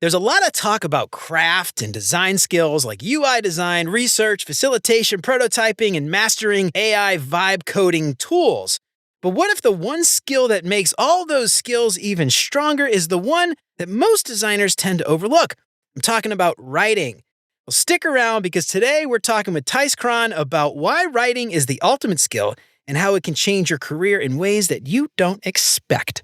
There's a lot of talk about craft and design skills like UI design, research, facilitation, prototyping, and mastering AI vibe coding tools. But what if the one skill that makes all those skills even stronger is the one that most designers tend to overlook? I'm talking about writing. Well, stick around because today we're talking with Thijs Kraan about why writing is the ultimate skill and how it can change your career in ways that you don't expect.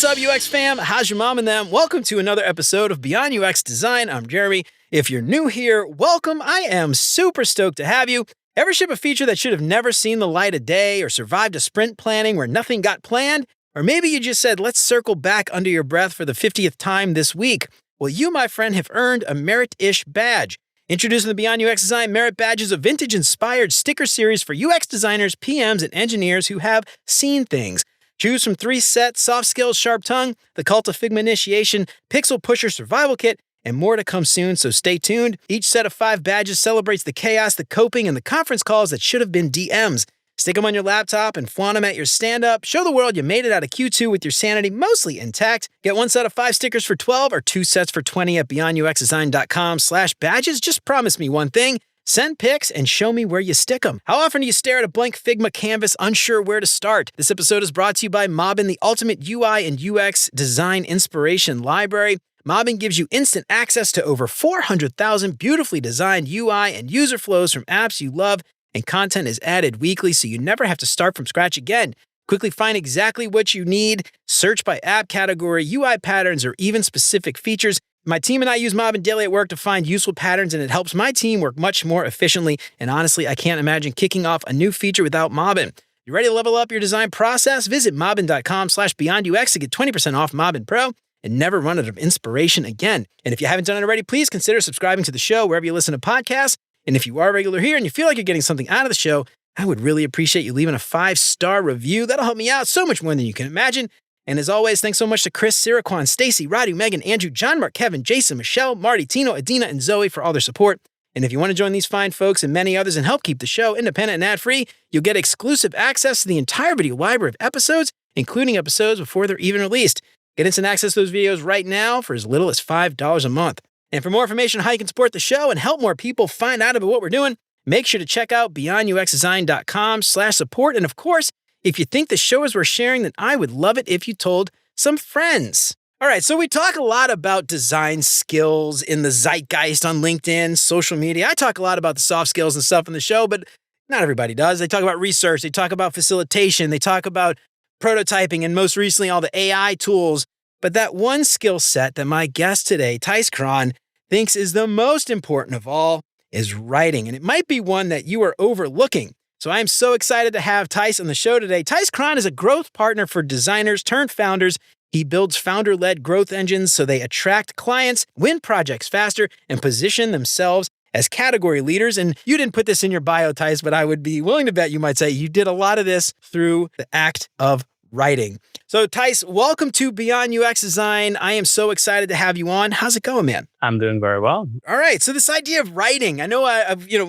What's up, UX fam? How's your mom and them? Welcome to another episode of Beyond UX Design. I'm Jeremy. If you're new here, welcome. I am super stoked to have you. Ever ship a feature that should have never seen the light of day or survived a sprint planning where nothing got planned? Or maybe you just said, let's circle back under your breath for the 50th time this week. Well, you, my friend, have earned a Merit-ish badge. Introducing the Beyond UX Design Merit Badges, a vintage-inspired sticker series for UX designers, PMs, and engineers who have seen things. Choose from 3 sets: soft skills, sharp tongue, the cult of Figma initiation, pixel pusher survival kit, and more to come soon, so stay tuned. Each set of 5 badges celebrates the chaos, the coping, and the conference calls that should have been DMs. Stick them on your laptop and flaunt them at your stand-up. Show the world you made it out of Q2 with your sanity mostly intact. Get 1 set of 5 stickers for $12 or 2 sets for $20 at beyonduxdesign.com/badges. Just promise me one thing. Send pics and show me where you stick them. How often do you stare at a blank Figma canvas unsure where to start? This episode is brought to you by Mobbin, the ultimate UI and UX design inspiration library. Mobbin gives you instant access to over 400,000 beautifully designed UI and user flows from apps you love, and content is added weekly so you never have to start from scratch again. Quickly find exactly what you need, search by app category, UI patterns, or even specific features. My team and I use Mobbin daily at work to find useful patterns, and it helps my team work much more efficiently. And honestly, I can't imagine kicking off a new feature without Mobbin. You ready to level up your design process? Visit mobbin.com/beyondux to get 20% off Mobbin Pro and never run out of inspiration again. And if you haven't done it already, please consider subscribing to the show wherever you listen to podcasts. And if you are a regular here and you feel like you're getting something out of the show, I would really appreciate you leaving a 5-star review. That'll help me out so much more than you can imagine. And as always, thanks so much to Chris, Siraquan, Stacy, Radu, Megan, Andrew, John, Mark, Kevin, Jason, Michelle, Marty, Tino, Adina, and Zoe for all their support. And if you want to join these fine folks and many others and help keep the show independent and ad-free, you'll get exclusive access to the entire video library of episodes, including episodes before they're even released. Get instant access to those videos right now for as little as $5 a month. And for more information on how you can support the show and help more people find out about what we're doing, make sure to check out beyonduxdesign.com/support. And of course, if you think the show is worth sharing, then I would love it if you told some friends. All right, so we talk a lot about design skills in the zeitgeist on LinkedIn, social media. I talk a lot about the soft skills and stuff in the show, but not everybody does. They talk about research, they talk about facilitation, they talk about prototyping, and most recently, all the AI tools. But that one skill set that my guest today, Thijs Kraan, thinks is the most important of all is writing. And it might be one that you are overlooking. So I am so excited to have Thijs on the show today. Thijs Kraan is a growth partner for designers turned founders. He builds founder-led growth engines so they attract clients, win projects faster, and position themselves as category leaders. And you didn't put this in your bio, Thijs, but I would be willing to bet you might say you did a lot of this through the act of writing. So Thijs, welcome to Beyond UX Design. I am so excited to have you on. How's it going, man? I'm doing very well. All right. So this idea of writing, I know,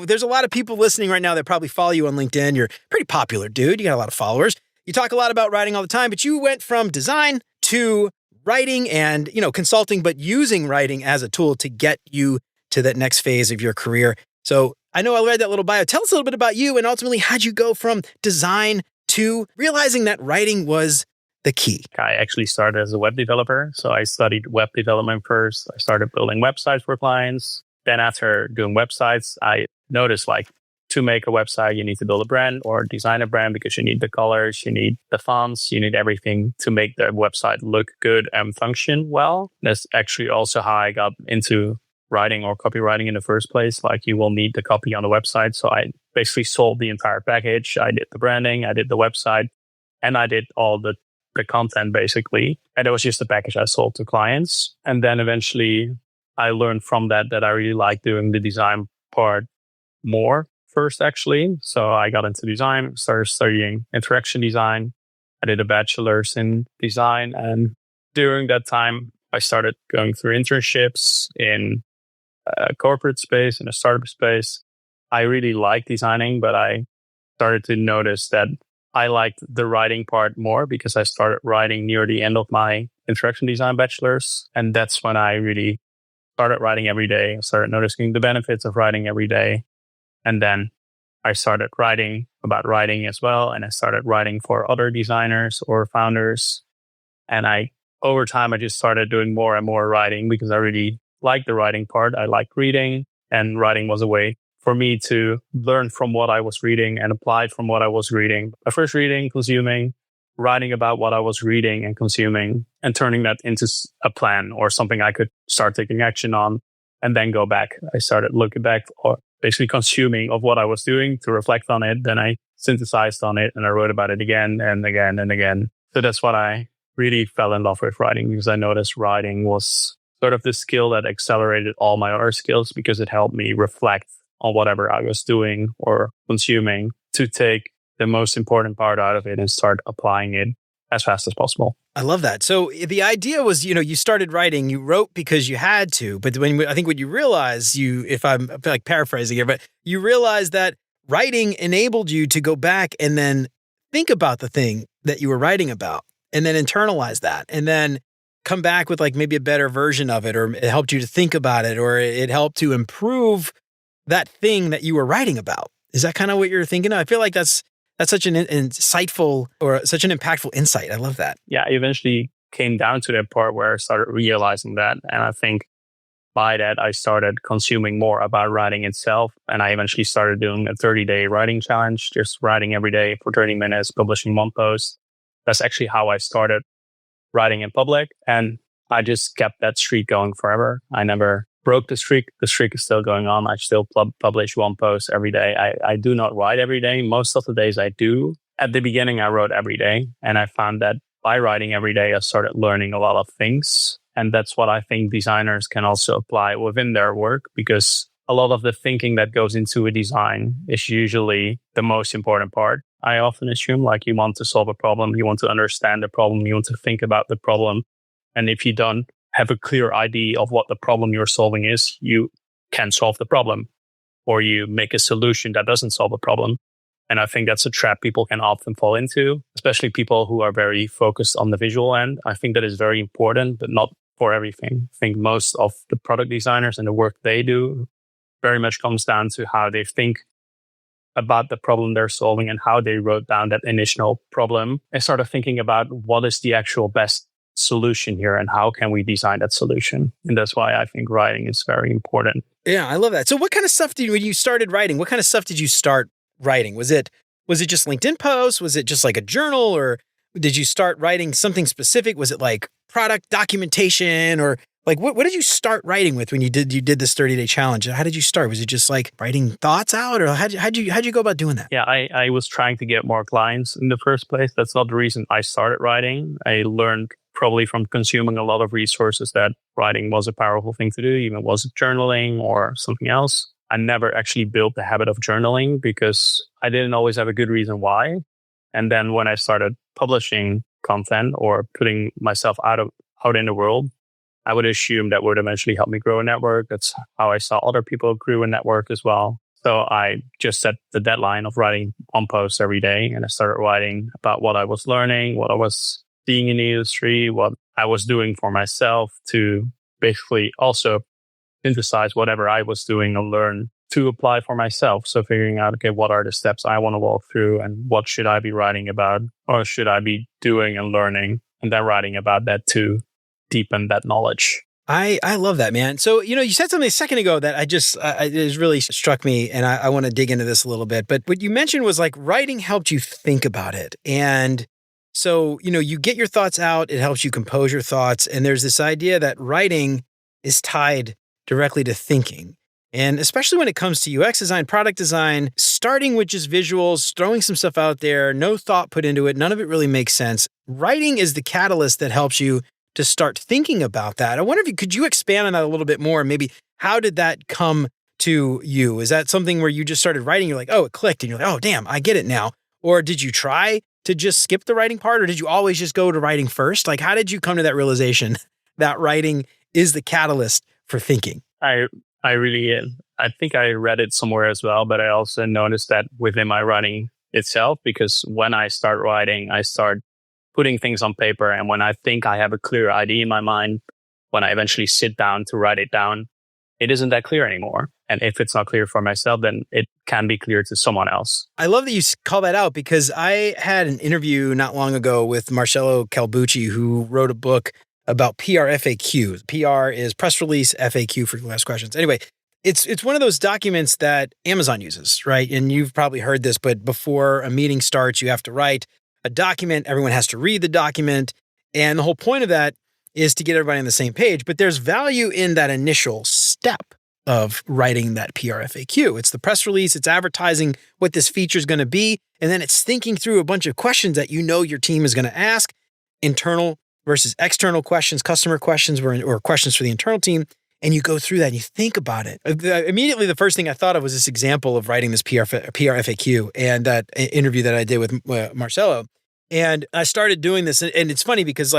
there's a lot of people listening right now that probably follow you on LinkedIn. You're a pretty popular dude. You got a lot of followers. You talk a lot about writing all the time, but you went from design to writing and, consulting, but using writing as a tool to get you to that next phase of your career. So I know I read that little bio. Tell us a little bit about you and ultimately how'd you go from design to realizing that writing was the key? I actually started as a web developer. So I studied web development first. I started building websites for clients. Then after doing websites, I noticed to make a website, you need to build a brand or design a brand because you need the colors, you need the fonts, you need everything to make the website look good and function well. That's actually also how I got into writing or copywriting in the first place. You will need the copy on the website. So I basically sold the entire package. I did the branding, I did the website, and I did all the content basically. And it was just the package I sold to clients. And then eventually I learned from that I really like doing the design part more first, actually. So I got into design, started studying interaction design. I did a bachelor's in design. And during that time, I started going through internships in a corporate space, in a startup space. I really like designing, but I started to notice that I liked the writing part more because I started writing near the end of my interaction design bachelor's. And that's when I really started writing every day. I started noticing the benefits of writing every day. And then I started writing about writing as well. And I started writing for other designers or founders. And over time, I just started doing more and more writing because I really liked the writing part. I liked reading, and writing was a way for me to learn from what I was reading and apply from what I was reading. I first reading, consuming, writing about what I was reading and consuming, and turning that into a plan or something I could start taking action on, and then go back. I started looking back, or basically consuming of what I was doing to reflect on it. Then I synthesized on it and I wrote about it again and again and again. So that's what I really fell in love with writing, because I noticed writing was sort of the skill that accelerated all my other skills, because it helped me reflect on whatever I was doing or consuming to take the most important part out of it and start applying it as fast as possible. I love that. So the idea was, you started writing, you wrote because you had to, but I think what you realized, if I'm like paraphrasing here, but you realized that writing enabled you to go back and then think about the thing that you were writing about, and then internalize that, and then come back with like maybe a better version of it, or it helped you to think about it, or it helped to improve that thing that you were writing about. Is that kind of what you're thinking of? I feel like that's such an insightful or such an impactful insight. I love that. Yeah, I eventually came down to that part where I started realizing that. And I think by that, I started consuming more about writing itself. And I eventually started doing a 30-day writing challenge, just writing every day for 30 minutes, publishing one post. That's actually how I started writing in public. And I just kept that streak going forever. I never broke the streak. The streak is still going on. I still publish one post every day. I do not write every day. Most of the days I do. At the beginning, I wrote every day. And I found that by writing every day, I started learning a lot of things. And that's what I think designers can also apply within their work, because a lot of the thinking that goes into a design is usually the most important part. I often assume like you want to solve a problem, you want to understand the problem, you want to think about the problem. And if you don't have a clear idea of what the problem you're solving is, you can't solve the problem, or you make a solution that doesn't solve a problem. And I think that's a trap people can often fall into, especially people who are very focused on the visual end. I think that is very important, but not for everything. I think most of the product designers and the work they do very much comes down to how they think about the problem they're solving and how they wrote down that initial problem and started thinking about what is the actual best solution here and how can we design that solution. And that's why I think writing is very important. Yeah, I love that. So what kind of stuff when you started writing, what kind of stuff did you start writing? Was it just LinkedIn posts? Was it just like a journal, or did you start writing something specific? Was it like product documentation, or like what did you start writing with when you did this 30-day challenge? How did you start? Was it just like writing thoughts out, or how'd you go about doing that? Yeah, I was trying to get more clients in the first place. That's not the reason I started writing. I learned probably from consuming a lot of resources that writing was a powerful thing to do, even was it journaling or something else. I never actually built the habit of journaling because I didn't always have a good reason why. And then when I started publishing content or putting myself out in the world, I would assume that would eventually help me grow a network. That's how I saw other people grew a network as well. So I just set the deadline of writing one post every day, and I started writing about what I was learning, what I was seeing in the industry, what I was doing for myself to basically also synthesize whatever I was doing and learn to apply for myself. So figuring out, okay, what are the steps I want to walk through and what should I be writing about or should I be doing and learning, and then writing about that to deepen that knowledge. I love that, man. So, you said something a second ago that it has really struck me, and I want to dig into this a little bit. But what you mentioned was like writing helped you think about it. And so, you get your thoughts out, it helps you compose your thoughts. And there's this idea that writing is tied directly to thinking. And especially when it comes to UX design, product design, starting with just visuals, throwing some stuff out there, no thought put into it, none of it really makes sense. Writing is the catalyst that helps you to start thinking about that. I wonder if could you expand on that a little bit more? Maybe how did that come to you? Is that something where you just started writing, you're like, oh, it clicked, and you're like, oh, damn, I get it now? Or did you try to just skip the writing part, or did you always just go to writing first? Like, how did you come to that realization that writing is the catalyst for thinking? I really, I think I read it somewhere as well, but I also noticed that within my writing itself, because when I start writing, I start putting things on paper. And when I think I have a clear idea in my mind, when I eventually sit down to write it down, it isn't that clear anymore. And if it's not clear for myself, then it can be clear to someone else. I love that you call that out, because I had an interview not long ago with Marcello Calbucci, who wrote a book about PR FAQ. PR is press release, FAQ, frequently asked questions. Anyway, it's one of those documents that Amazon uses, right? And you've probably heard this, but before a meeting starts, you have to write a document. Everyone has to read the document. And the whole point of that is to get everybody on the same page. But there's value in that initial step of writing that PR FAQ. It's the press release, it's advertising what this feature is going to be, and then it's thinking through a bunch of questions that you know your team is going to ask, internal versus external questions, customer questions, or questions for the internal team, and you go through that and you think about it. Immediately, the first thing I thought of was this example of writing this PR FAQ and that interview that I did with Marcello. And I started doing this, and it's funny because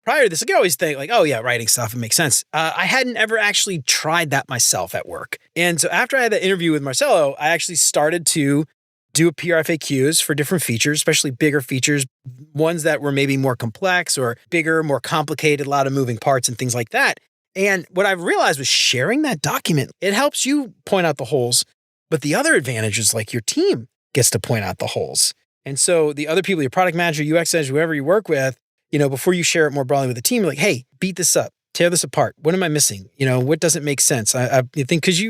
prior to this, I always think oh yeah, writing stuff, it makes sense. I hadn't ever actually tried that myself at work. And so after I had that interview with Marcello, I actually started to do PR FAQs for different features, especially bigger features, ones that were maybe more complex or bigger, more complicated, a lot of moving parts and things like that. And what I've realized was sharing that document, it helps you point out the holes, but the other advantage is your team gets to point out the holes. And so the other people, your product manager, UX manager, whoever you work with, before you share it more broadly with the team, hey, beat this up, tear this apart. What am I missing? What doesn't make sense? I think, because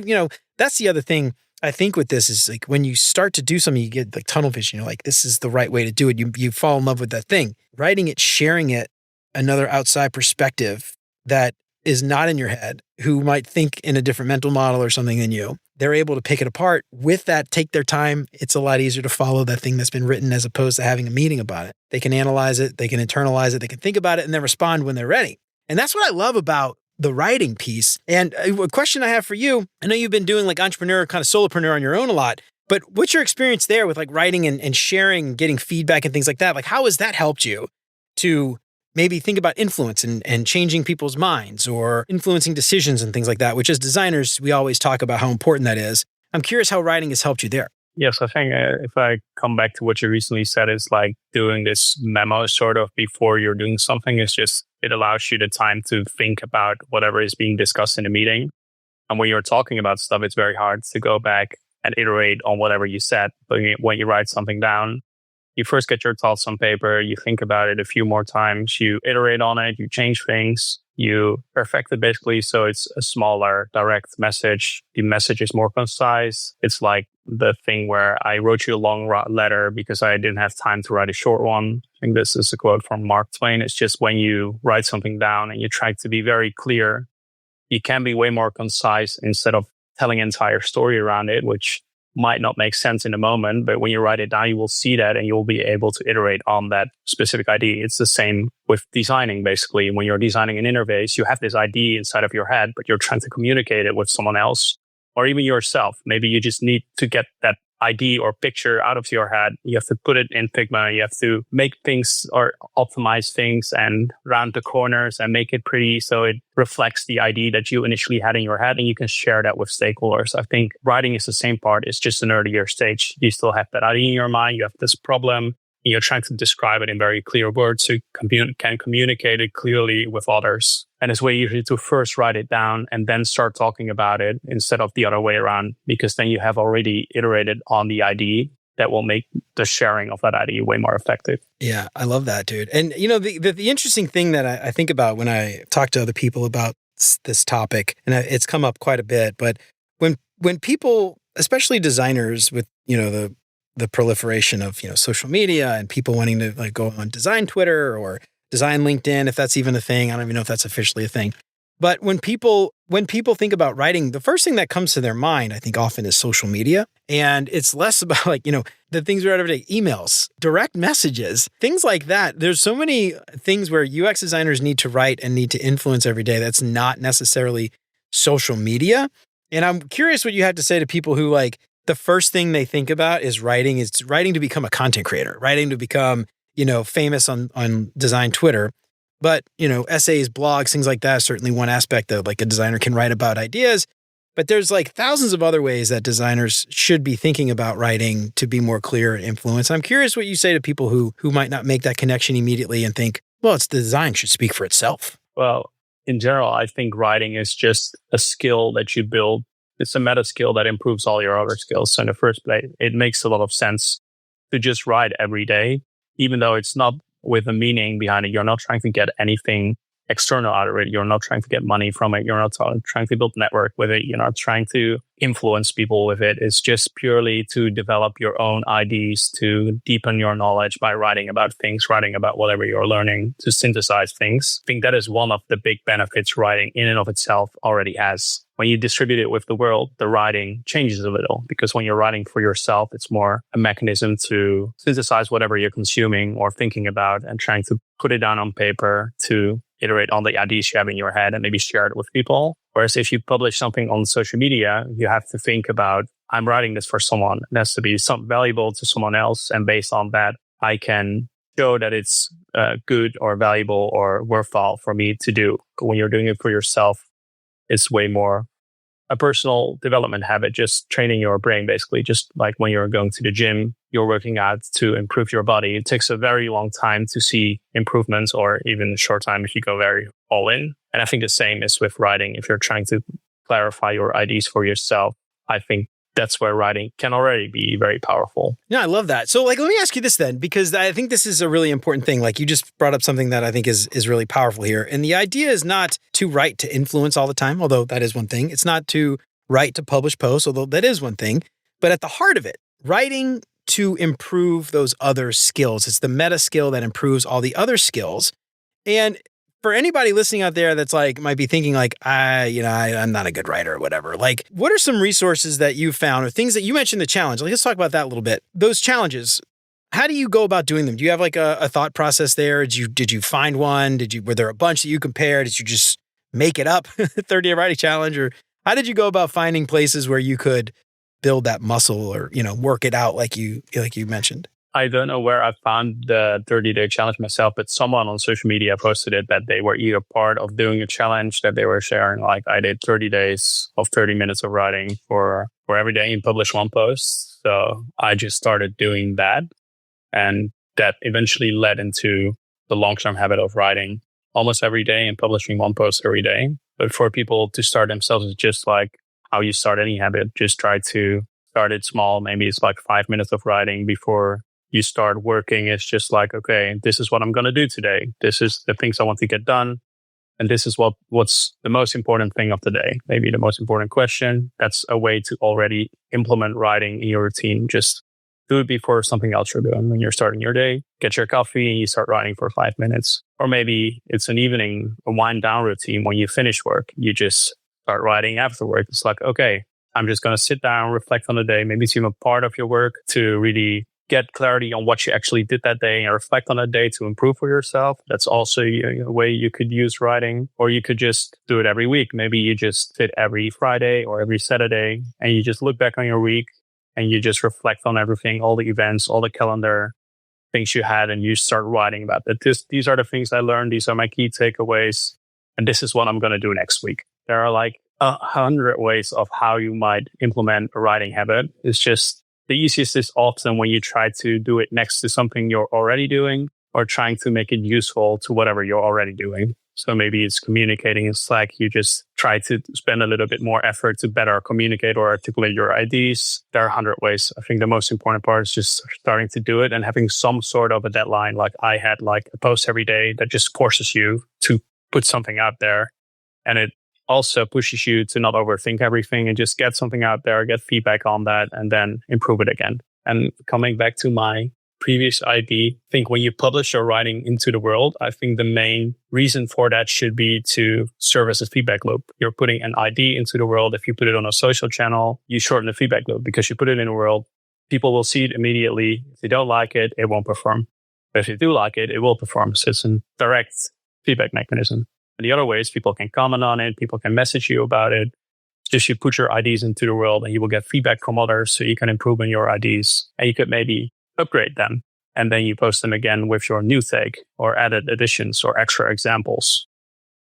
that's the other thing I think with this is when you start to do something, you get tunnel vision. You're this is the right way to do it. You fall in love with that thing. Writing it, sharing it, another outside perspective that is not in your head, who might think in a different mental model or something than you, they're able to pick it apart with that, take their time. It's a lot easier to follow that thing that's been written as opposed to having a meeting about it. They can analyze it, they can internalize it, they can think about it and then respond when they're ready. And that's what I love about the writing piece. And a question I have for you, I know you've been doing entrepreneur, kind of solopreneur on your own a lot, but what's your experience there with writing and sharing, getting feedback and things like that? How has that helped you to maybe think about influence and changing people's minds or influencing decisions and things like that, which as designers, we always talk about how important that is. I'm curious how writing has helped you there. Yes, I think if I come back to what you recently said, is doing this memo sort of before you're doing something. It's just, it allows you the time to think about whatever is being discussed in the meeting. And when you're talking about stuff, it's very hard to go back and iterate on whatever you said. But when you write something down, you first get your thoughts on paper, you think about it a few more times, you iterate on it, you change things, you perfect it basically so it's a smaller, direct message. The message is more concise. It's like the thing where I wrote you a long letter because I didn't have time to write a short one. I think this is a quote from Mark Twain. It's just when you write something down and you try to be very clear, you can be way more concise instead of telling an entire story around it, which might not make sense in the moment, but when you write it down, you will see that and you'll be able to iterate on that specific idea. It's the same with designing, basically. When you're designing an interface, you have this idea inside of your head, but you're trying to communicate it with someone else or even yourself. Maybe you just need to get that idea or picture out of your head. You have to put it in Figma. You have to make things or optimize things and round the corners and make it pretty so it reflects the idea that you initially had in your head, and you can share that with stakeholders. I think writing is the same part. It's just an earlier stage. You still have that idea in your mind. You have this problem. And you're trying to describe it in very clear words so you can communicate it clearly with others. And it's way easier to first write it down and then start talking about it instead of the other way around, because then you have already iterated on the idea. That will make the sharing of that idea way more effective. Yeah, I love that, dude. And the interesting thing that I think about when I talk to other people about this topic, and it's come up quite a bit, but when people, especially designers with, the proliferation of, social media and people wanting to go on design Twitter or design LinkedIn, if that's even a thing. I don't even know if that's officially a thing. But when people think about writing, the first thing that comes to their mind, I think often is social media. And it's less about the things we write every day, emails, direct messages, things like that. There's so many things where UX designers need to write and need to influence every day. That's not necessarily social media. And I'm curious what you have to say to people who the first thing they think about is writing. It's writing to become a content creator, writing to become, famous on design Twitter. But, essays, blogs, things like that is certainly one aspect of a designer can write about ideas. But there's like thousands of other ways that designers should be thinking about writing to be more clear and influence. I'm curious what you say to people who might not make that connection immediately and think, well, it's the design should speak for itself. Well, in general, I think writing is just a skill that you build. It's a meta skill that improves all your other skills. So in the first place, it makes a lot of sense to just write every day, even though it's not with a meaning behind it. You're not trying to get anything external out of it. You're not trying to get money from it. You're not trying to build network with it. You're not trying to influence people with it. It's just purely to develop your own ideas, to deepen your knowledge by writing about things, writing about whatever you're learning, to synthesize things. I think that is one of the big benefits writing in and of itself already has. When you distribute it with the world, the writing changes a little, because when you're writing for yourself, it's more a mechanism to synthesize whatever you're consuming or thinking about and trying to put it down on paper to iterate on the ideas you have in your head and maybe share it with people. Whereas if you publish something on social media, you have to think about, I'm writing this for someone. It has to be something valuable to someone else. And based on that, I can show that it's good or valuable or worthwhile for me to do. When you're doing it for yourself, it's way more a personal development habit, just training your brain, basically. Just like when you're going to the gym, you're working out to improve your body. It takes a very long time to see improvements, or even a short time if you go very all in. And I think the same is with writing. If you're trying to clarify your ideas for yourself, I think that's where writing can already be very powerful. Yeah, I love that. So let me ask you this then, because I think this is a really important thing. Like you just brought up something that I think is really powerful here. And the idea is not to write to influence all the time, although that is one thing. It's not to write to publish posts, although that is one thing. But at the heart of it, writing to improve those other skills. It's the meta skill that improves all the other skills. And for anybody listening out there that's like, might be thinking like, I'm not a good writer or whatever. Like, what are some resources that you found or things that you mentioned the challenge? Like, let's talk about that a little bit. Those challenges, how do you go about doing them? Do you have like a thought process there? Did you find one? Were there a bunch that you compared? Did you just make it up? 30-day writing challenge? Or how did you go about finding places where you could build that muscle or, work it out like you mentioned? I don't know where I found the 30-day challenge myself, but someone on social media posted it that they were either part of doing a challenge that they were sharing. Like, I did 30 days of 30 minutes of writing for every day and publish one post. So I just started doing that. And that eventually led into the long-term habit of writing almost every day and publishing one post every day. But for people to start themselves, it's just like how you start any habit. Just try to start it small. Maybe it's like 5 minutes of writing before you start working. It's just like, okay, this is what I'm going to do today. This is the things I want to get done. And this is what's the most important thing of the day. Maybe the most important question. That's a way to already implement writing in your routine. Just do it before something else you're doing. When you're starting your day, get your coffee and you start writing for 5 minutes. Or maybe it's an evening, a wind down routine. When you finish work, you just start writing afterward. It's like, okay, I'm just going to sit down, reflect on the day. Maybe it's even part of your work to really get clarity on what you actually did that day and reflect on that day to improve for yourself. That's also a way you could use writing. Or you could just do it every week. Maybe you just sit every Friday or every Saturday and you just look back on your week and you just reflect on everything, all the events, all the calendar things you had, and you start writing about that. These are the things I learned. These are my key takeaways. And this is what I'm going to do next week. There are like 100 ways of how you might implement a writing habit. It's just the easiest is often when you try to do it next to something you're already doing or trying to make it useful to whatever you're already doing. So maybe it's communicating in Slack. You just try to spend a little bit more effort to better communicate or articulate your ideas. There are 100 ways. I think the most important part is just starting to do it and having some sort of a deadline. Like I had like a post every day that just forces you to put something out there. And it also pushes you to not overthink everything and just get something out there, get feedback on that, and then improve it again. And coming back to my previous idea, I think when you publish your writing into the world, I think the main reason for that should be to serve as a feedback loop. You're putting an idea into the world. If you put it on a social channel, you shorten the feedback loop because you put it in the world. People will see it immediately. If they don't like it, it won't perform. But if you do like it, it will perform. So it's a direct feedback mechanism. And the other ways, people can comment on it, people can message you about it. Just you put your ideas into the world and you will get feedback from others so you can improve on your ideas. And you could maybe upgrade them. And then you post them again with your new take or added additions or extra examples.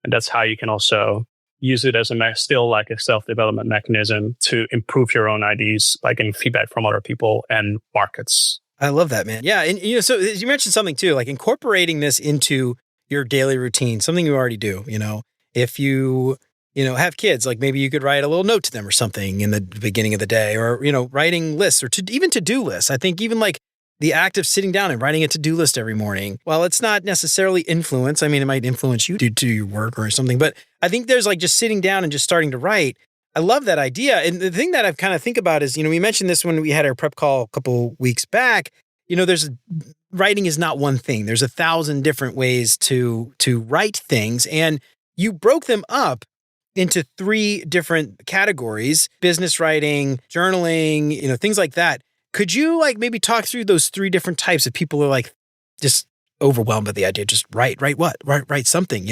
And that's how you can also use it as still like a self-development mechanism to improve your own ideas, like getting feedback from other people and markets. I love that, man. Yeah. And, so you mentioned something too, like incorporating this into your daily routine, something you already do, if you, have kids, like maybe you could write a little note to them or something in the beginning of the day, or, writing lists or even to-do lists. I think even like the act of sitting down and writing a to-do list every morning, while it's not necessarily influence, I mean, it might influence you to do your work or something, but I think there's like just sitting down and just starting to write. I love that idea. And the thing that I've kind of think about is, we mentioned this when we had our prep call a couple weeks back, writing is not one thing. There's 1,000 different ways to write things. And you broke them up into 3 different categories: business writing, journaling, things like that. Could you like maybe talk through those 3 different types if people are like just overwhelmed with the idea? Just write what? Write something,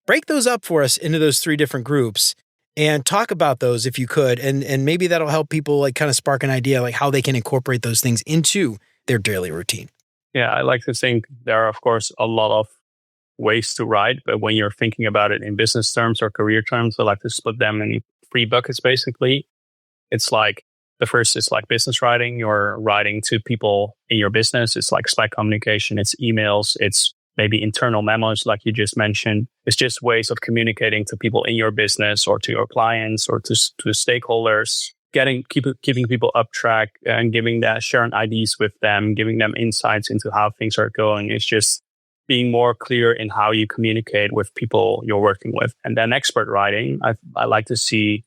Break those up for us into those 3 different groups and talk about those if you could. And maybe that'll help people like kind of spark an idea like how they can incorporate those things into their daily routine. Yeah, I like to think there are, of course, a lot of ways to write, but when you're thinking about it in business terms or career terms, I like to split them in 3 buckets, basically. It's like, the first is like business writing. You're writing to people in your business. It's like Slack communication, it's emails, it's maybe internal memos, like you just mentioned. It's just ways of communicating to people in your business or to your clients or to stakeholders, keeping people up track and sharing ideas with them, giving them insights into how things are going. It's just being more clear in how you communicate with people you're working with. And then expert writing, I like to see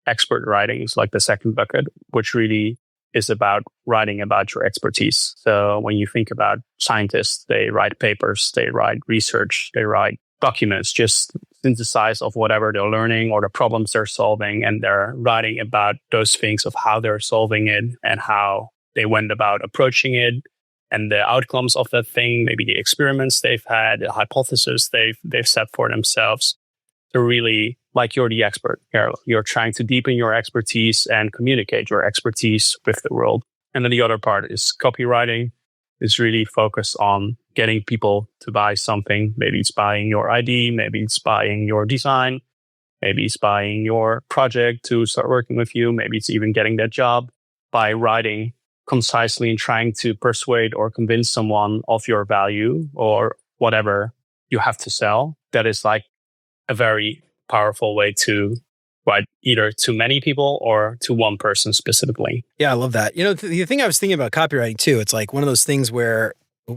expert writing is like the second bucket, which really is about writing about your expertise. So when you think about scientists, they write papers, they write research, they write documents, just synthesize of whatever they're learning or the problems they're solving. And they're writing about those things of how they're solving it and how they went about approaching it and the outcomes of that thing, maybe the experiments they've had, the hypothesis they've set for themselves. To really, like, you're the expert. You're trying to deepen your expertise and communicate your expertise with the world. And then the other part is copywriting. It's really focused on getting people to buy something. Maybe it's buying your ID, maybe it's buying your design, maybe it's buying your project to start working with you, maybe it's even getting that job by writing concisely and trying to persuade or convince someone of your value or whatever you have to sell. That is like a very powerful way to write either to many people or to one person specifically. Yeah, I love that. The thing I was thinking about copywriting too, it's like one of those things where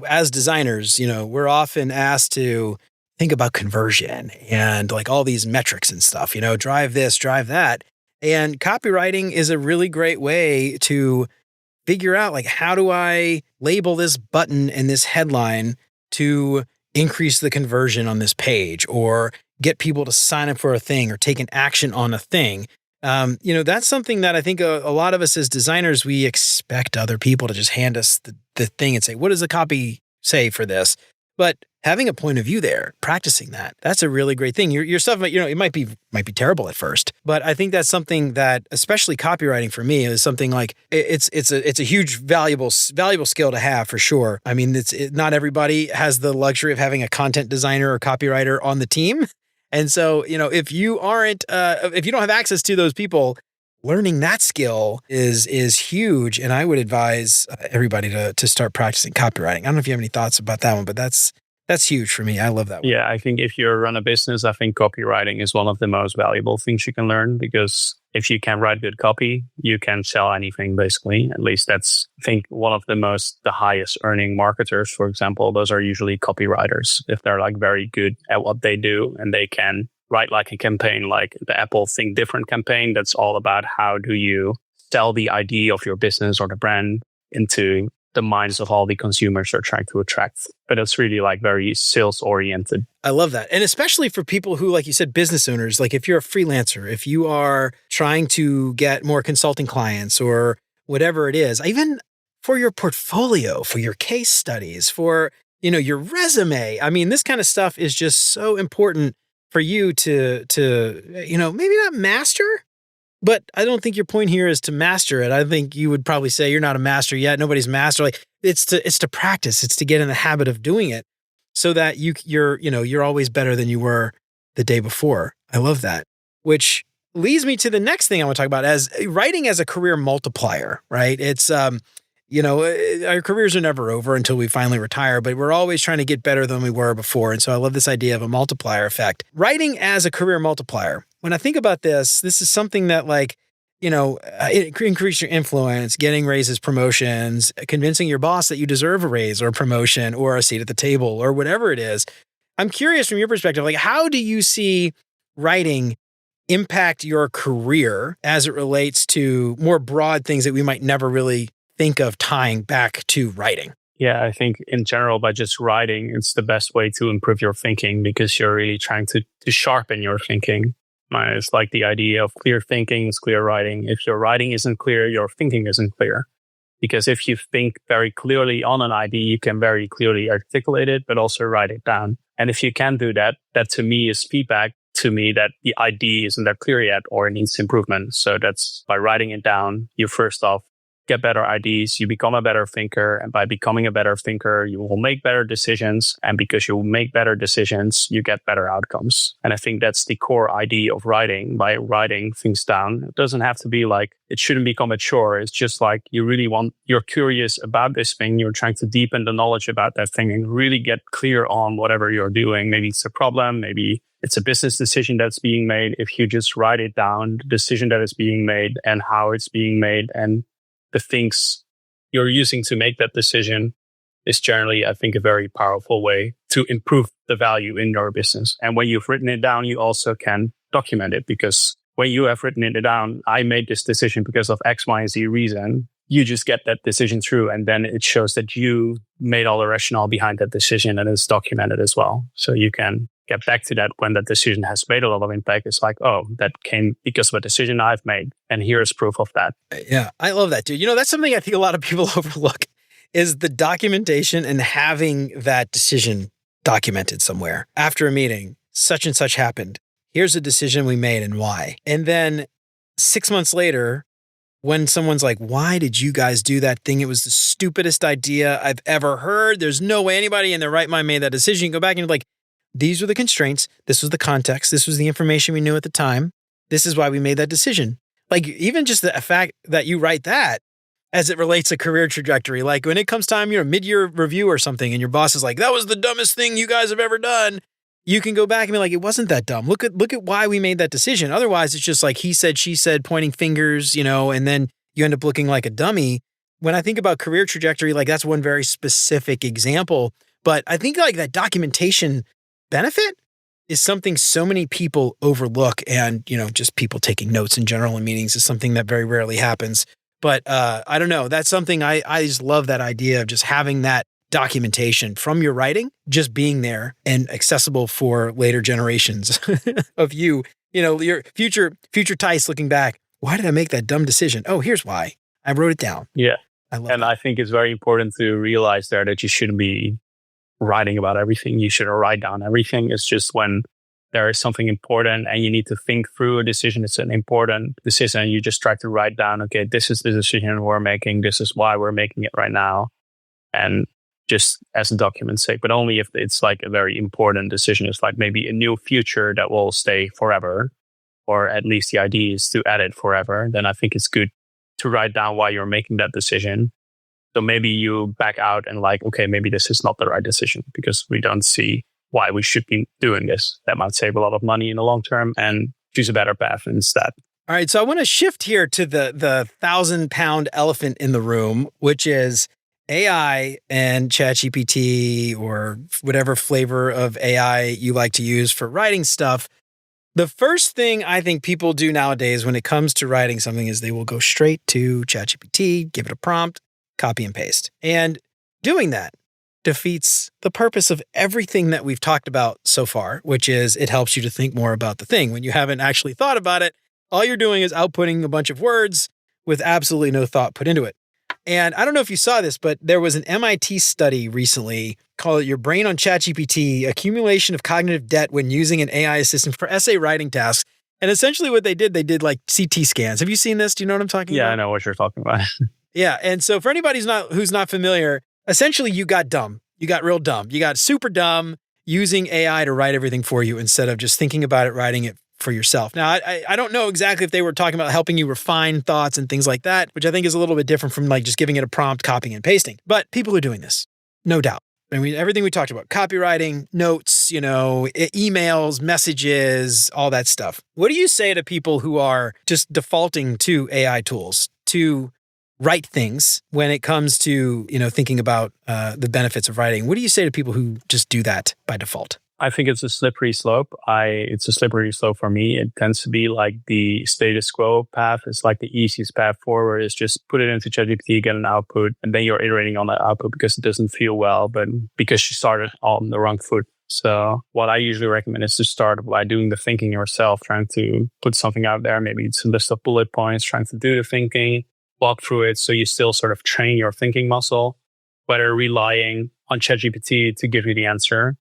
as designers, we're often asked to think about conversion and like all these metrics and stuff, drive this, drive that. And copywriting is a really great way to figure out like, how do I label this button and this headline to increase the conversion on this page or get people to sign up for a thing or take an action on a thing. That's something that I think a lot of us as designers, we expect other people to just hand us the thing and say, what does the copy say for this? But having a point of view there, practicing that's a really great thing. Your stuff, it might be terrible at first, but I think that's something that, especially copywriting for me, is something like it's a huge valuable skill to have for sure. I mean, not everybody has the luxury of having a content designer or copywriter on the team. And so, if you don't have access to those people, learning that skill is huge. And I would advise everybody to start practicing copywriting. I don't know if you have any thoughts about that one, but that's huge for me. I love that one. Yeah, I think if you run a business, I think copywriting is one of the most valuable things you can learn, because if you can write good copy, you can sell anything, basically. At least that's, I think, one of the highest earning marketers, for example. Those are usually copywriters. If they're like very good at what they do and they can write like a campaign, like the Apple Think Different campaign, that's all about how do you sell the idea of your business or the brand into the minds of all the consumers you're trying to attract. But it's really like very sales oriented. I love that. And especially for people who, like you said, business owners, like if you're a freelancer, if you are trying to get more consulting clients or whatever it is, even for your portfolio, for your case studies, for, your resume. I mean, this kind of stuff is just so important for you to maybe not master, but I don't think your point here is to master it. I think you would probably say you're not a master yet. Nobody's master. Like it's to practice. It's to get in the habit of doing it so that you're always better than you were the day before. I love that. which leads me to the next thing I want to talk about as writing as a career multiplier, right? It's, our careers are never over until we finally retire, but we're always trying to get better than we were before. And so I love this idea of a multiplier effect. Writing as a career multiplier. When I think about this is something that it increase your influence, getting raises, promotions, convincing your boss that you deserve a raise or a promotion or a seat at the table or whatever it is. I'm curious from your perspective, how do you see writing impact your career as it relates to more broad things that we might never really think of tying back to writing? Yeah, I think in general, by just writing, it's the best way to improve your thinking because you're really trying to sharpen your thinking. It's like the idea of clear thinking is clear writing. If your writing isn't clear, your thinking isn't clear. Because if you think very clearly on an idea, you can very clearly articulate it, but also write it down. And if you can do that, that to me is feedback to me that the idea isn't that clear yet or it needs improvement. So that's by writing it down, you first off get better ideas, you become a better thinker. And by becoming a better thinker, you will make better decisions. And because you make better decisions, you get better outcomes. And I think that's the core idea of writing. By writing things down, it doesn't have to be it shouldn't become a chore. It's just you're curious about this thing. You're trying to deepen the knowledge about that thing and really get clear on whatever you're doing. Maybe it's a problem. Maybe it's a business decision that's being made. If you just write it down, the decision that is being made and how it's being made and the things you're using to make that decision is generally, I think, a very powerful way to improve the value in your business. And when you've written it down, you also can document it because when you have written it down, I made this decision because of X, Y, and Z reason. You just get that decision through and then it shows that you made all the rationale behind that decision and it's documented as well. So you can get back to that when that decision has made a lot of impact. It's that came because of a decision I've made. And here's proof of that. Yeah, I love that, dude. That's something I think a lot of people overlook is the documentation and having that decision documented somewhere. After a meeting, such and such happened. Here's a decision we made and why. And then 6 months later, when someone's like, why did you guys do that thing? It was the stupidest idea I've ever heard. There's no way anybody in their right mind made that decision. You go back and you're like, these were the constraints. This was the context. This was the information we knew at the time. This is why we made that decision. Even just the fact that you write that as it relates to career trajectory, when it comes time, mid-year review or something, and your boss is like, that was the dumbest thing you guys have ever done. You can go back and be like, it wasn't that dumb. Look at why we made that decision. Otherwise, it's just he said, she said, pointing fingers, and then you end up looking like a dummy. When I think about career trajectory, that's one very specific example. But I think that documentation benefit is something so many people overlook. And, just people taking notes in general in meetings is something that very rarely happens. But I don't know. That's something I just love that idea of just having that documentation from your writing, just being there and accessible for later generations of your future Thijs looking back. Why did I make that dumb decision? Oh, here's why. I wrote it down. Yeah. And I think it's very important to realize that you shouldn't be writing about everything. You shouldn't write down everything. It's just when there is something important and you need to think through a decision. It's an important decision. And you just try to write down, okay, this is the decision we're making. This is why we're making it right now. And just as a document's sake, but only if it's a very important decision. It's maybe a new feature that will stay forever, or at least the idea is to add it forever. Then I think it's good to write down why you're making that decision. So maybe you back out and okay, maybe this is not the right decision because we don't see why we should be doing this. That might save a lot of money in the long term and choose a better path instead. All right. So I want to shift here to the 1,000-pound elephant in the room, which is AI and ChatGPT or whatever flavor of AI you like to use for writing stuff. The first thing I think people do nowadays when it comes to writing something is they will go straight to ChatGPT, give it a prompt, copy and paste. And doing that defeats the purpose of everything that we've talked about so far, which is it helps you to think more about the thing. When you haven't actually thought about it, all you're doing is outputting a bunch of words with absolutely no thought put into it. And I don't know if you saw this, but there was an MIT study recently called Your Brain on ChatGPT, Accumulation of Cognitive Debt When Using an AI Assistant for Essay Writing Tasks. And essentially what they did CT scans. Have you seen this? Do you know what I'm talking about? Yeah, I know what you're talking about. Yeah. And so for anybody who's not familiar, essentially you got dumb. You got real dumb. You got super dumb using AI to write everything for you instead of just thinking about it, writing it for yourself. Now, I don't know exactly if they were talking about helping you refine thoughts and things like that, which I think is a little bit different from like just giving it a prompt, copying and pasting. But people are doing this, no doubt. I mean, everything we talked about, copywriting, notes, emails, messages, all that stuff. What do you say to people who are just defaulting to AI tools to write things when it comes to, thinking about the benefits of writing? What do you say to people who just do that by default? I think it's a slippery slope. It's a slippery slope for me. It tends to be like the status quo path. It's like the easiest path forward is just put it into ChatGPT, get an output, and then you're iterating on that output because it doesn't feel well, but because you started on the wrong foot. So what I usually recommend is to start by doing the thinking yourself, trying to put something out there. Maybe it's a list of bullet points, trying to do the thinking, walk through it. So you still sort of train your thinking muscle, whether relying on ChatGPT to give you the answer,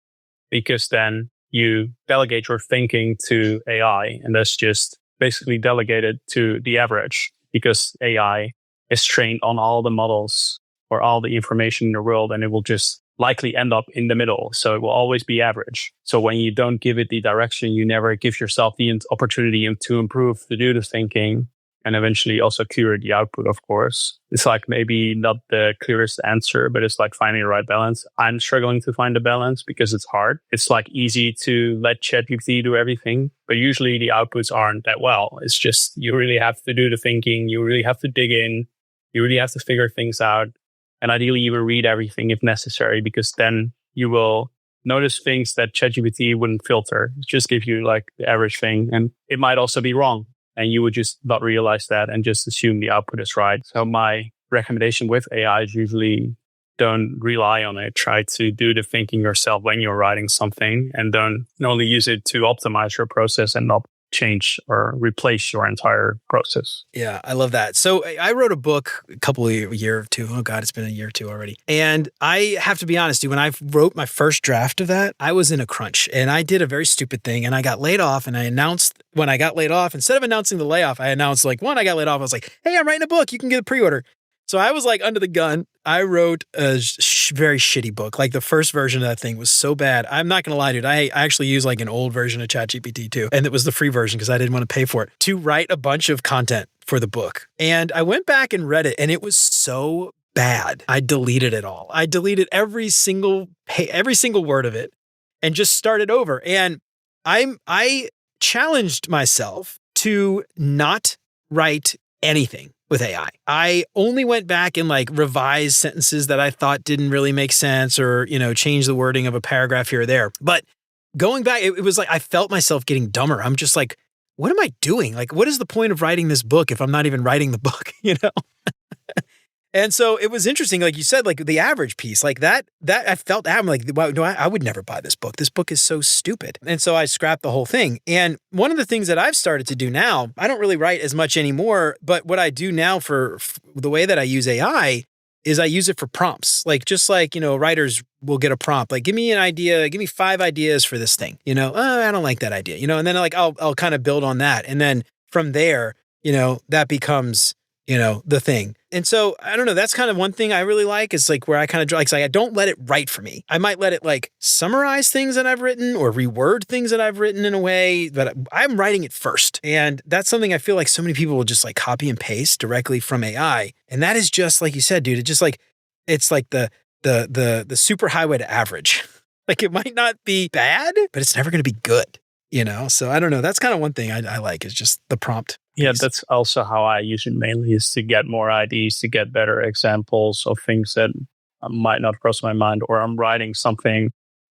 because then you delegate your thinking to AI, and that's just basically delegated to the average because AI is trained on all the models or all the information in the world, and it will just likely end up in the middle. So it will always be average. So when you don't give it the direction, you never give yourself the opportunity to improve, to do the thinking, and eventually also curate the output, of course. It's like maybe not the clearest answer, but it's like finding the right balance. I'm struggling to find the balance because it's hard. It's like easy to let ChatGPT do everything, but usually the outputs aren't that well. It's just, you really have to do the thinking. You really have to dig in. You really have to figure things out. And ideally even read everything if necessary, because then you will notice things that ChatGPT wouldn't filter. Just give you like the average thing. And it might also be wrong. And you would just not realize that and just assume the output is right. So my recommendation with AI is usually don't rely on it. Try to do the thinking yourself when you're writing something, and don't only use it to optimize your process and not change or replace your entire process. Yeah, I love that. So I wrote a book a year or two. Oh God, it's been a year or two already. And I have to be honest, dude, when I wrote my first draft of that, I was in a crunch and I did a very stupid thing and I got laid off, and I announced when I got laid off, instead of announcing the layoff, I announced I got laid off. I was like, hey, I'm writing a book. You can get a pre-order. So I was like under the gun. I wrote a very shitty book. Like the first version of that thing was so bad. I'm not going to lie, dude. I actually used like an old version of ChatGPT too. And it was the free version because I didn't want to pay for it, to write a bunch of content for the book. And I went back and read it and it was so bad. I deleted it all. I deleted every single word of it and just started over. And I challenged myself to not write anything with AI. I only went back and like revised sentences that I thought didn't really make sense, or, change the wording of a paragraph here or there. But going back, it was like I felt myself getting dumber. I'm just like, what am I doing? Like, what is the point of writing this book if I'm not even writing the book, And so it was interesting, like you said, like the average piece, like that I felt, I'm like, wow, no, I would never buy this book. This book is so stupid. And so I scrapped the whole thing. And one of the things that I've started to do now, I don't really write as much anymore, but what I do now for the way that I use AI is I use it for prompts. Like, just like, writers will get a prompt, like, give me an idea, give me 5 ideas for this thing, oh, I don't like that idea, and then like, I'll kind of build on that. And then from there, that becomes, the thing. And so I don't know, that's kind of one thing I really like, is like where I kind of like I don't let it write for me. I might let it like summarize things that I've written or reword things that I've written in a way, but I'm writing it first. And that's something I feel like so many people will just like copy and paste directly from AI. And that is just like you said, dude, it's like the superhighway to average. Like, it might not be bad, but it's never going to be good, So I don't know. That's kind of one thing I like, is just the prompt. Yeah, that's also how I use it mainly, is to get more ideas, to get better examples of things that might not cross my mind, or I'm writing something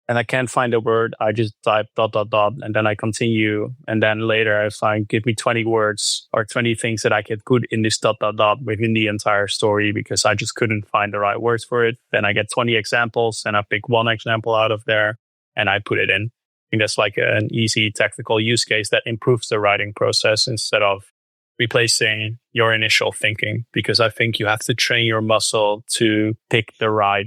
and I can't find a word. I just type ... and then I continue. And then later I find, give me 20 words or 20 things that I could put in this ... within the entire story, because I just couldn't find the right words for it. Then I get 20 examples and I pick one example out of there and I put it in. I think that's like an easy tactical use case that improves the writing process instead of replacing your initial thinking, because I think you have to train your muscle to pick the right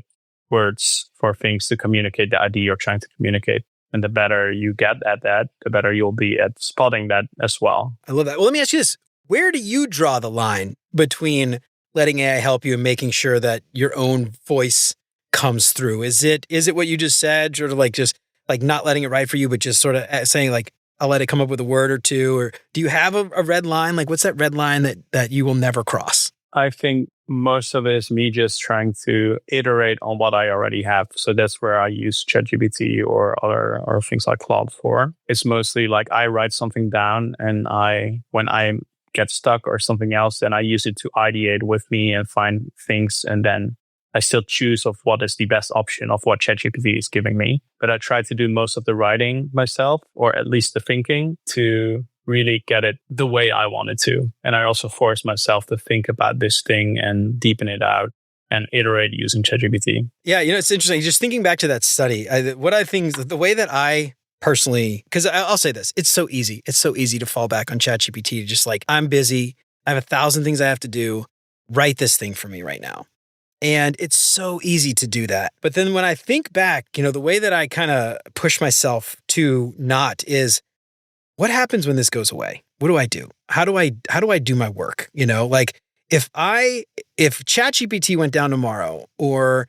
words for things to communicate the idea you're trying to communicate. And the better you get at that, the better you'll be at spotting that as well. I love that. Well, let me ask you this. Where do you draw the line between letting AI help you and making sure that your own voice comes through? Is it what you just said, sort of like just like not letting it write for you, but just sort of saying like, I'll let it come up with a word or two. Or do you have a red line? Like, what's that red line that you will never cross? I think most of it is me just trying to iterate on what I already have. So that's where I use ChatGPT or other or things like Claude for. It's mostly like I write something down, and when I get stuck or something else, then I use it to ideate with me and find things, and then I still choose of what is the best option of what ChatGPT is giving me. But I try to do most of the writing myself, or at least the thinking, to really get it the way I want it to. And I also force myself to think about this thing and deepen it out and iterate using ChatGPT. Yeah, it's interesting. Just thinking back to that study, what I think the way that I personally, because I'll say this, it's so easy. It's so easy to fall back on ChatGPT to just like, I'm busy. I have 1,000 things I have to do. Write this thing for me right now. And it's so easy to do that. But then when I think back, the way that I kind of push myself to not is, what happens when this goes away? What do I do? How do I do my work? Like if ChatGPT went down tomorrow, or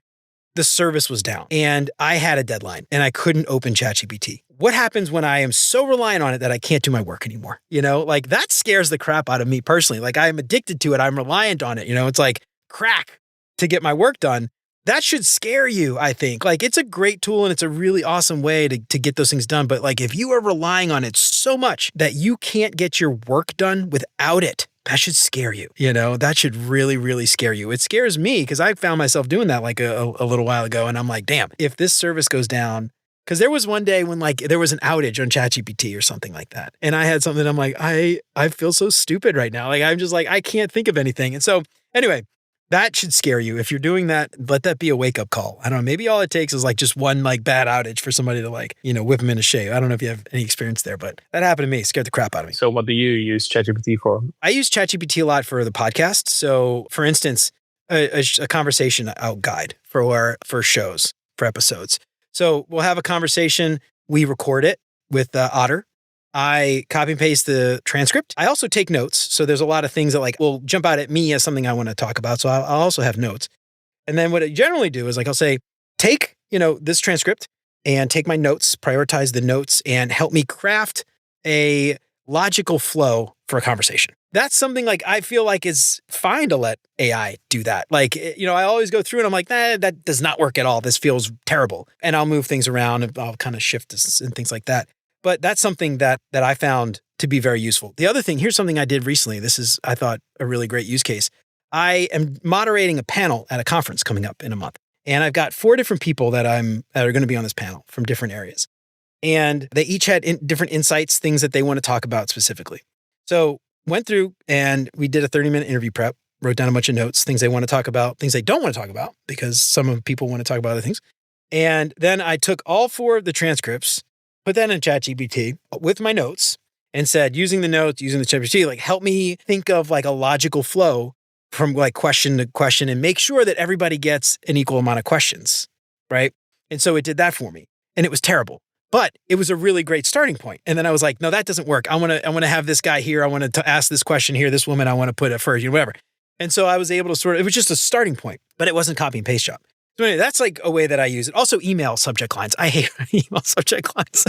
the service was down and I had a deadline and I couldn't open ChatGPT, what happens when I am so reliant on it that I can't do my work anymore? Like that scares the crap out of me personally. Like I'm addicted to it. I'm reliant on it. It's like crack to get my work done. That should scare you, I think. Like it's a great tool and it's a really awesome way to get those things done. But like if you are relying on it so much that you can't get your work done without it, that should scare you. That should really, really scare you. It scares me because I found myself doing that like a little while ago. And I'm like, damn, if this service goes down, because there was one day when like there was an outage on ChatGPT or something like that. And I had something, I'm like, I feel so stupid right now. Like I'm just like, I can't think of anything. And so anyway, that should scare you. If you're doing that, let that be a wake-up call. I don't know. Maybe all it takes is like just one like bad outage for somebody to like, whip them into shape. I don't know if you have any experience there, but that happened to me. It scared the crap out of me. So what do you use ChatGPT for? I use ChatGPT a lot for the podcast. So for instance, a conversation out guide for shows, for episodes. So we'll have a conversation. We record it with Otter. I copy and paste the transcript. I also take notes. So there's a lot of things that like will jump out at me as something I want to talk about. So I'll also have notes. And then what I generally do is like, I'll say, take, this transcript and take my notes, prioritize the notes, and help me craft a logical flow for a conversation. That's something like I feel like is fine to let AI do that. Like, I always go through and I'm like, that does not work at all. This feels terrible. And I'll move things around and I'll kind of shift this and things like that. But that's something that I found to be very useful. The other thing, here's something I did recently. This is, I thought, a really great use case. I am moderating a panel at a conference coming up in a month. And I've got 4 different people that are going to be on this panel from different areas. And they each had different insights, things that they want to talk about specifically. So went through and we did a 30-minute interview prep, wrote down a bunch of notes, things they want to talk about, things they don't want to talk about, because some of the people want to talk about other things. And then I took all 4 of the transcripts, put that in ChatGPT with my notes and said, using the notes, using the ChatGPT, like help me think of like a logical flow from like question to question and make sure that everybody gets an equal amount of questions, right? And so it did that for me. And it was terrible, but it was a really great starting point. And then I was like, no, that doesn't work. I want to have this guy here. I want to ask this question here. This woman, I want to put it first, whatever. And so I was able to it was just a starting point, but it wasn't copy and paste job. So anyway, that's like a way that I use it. Also, email subject lines. I hate email subject lines.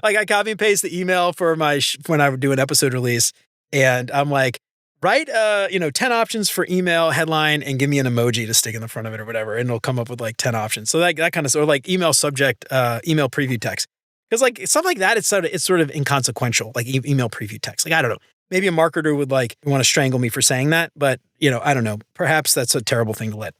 Like I copy and paste the email for when I would do an episode release, and I'm like, write 10 options for email headline and give me an emoji to stick in the front of it or whatever, and it'll come up with like 10 options. So that kind of or like email subject, email preview text, because like stuff like that, it's sort of inconsequential. Like email preview text. Like I don't know. Maybe a marketer would like want to strangle me for saying that, but I don't know. Perhaps that's a terrible thing to let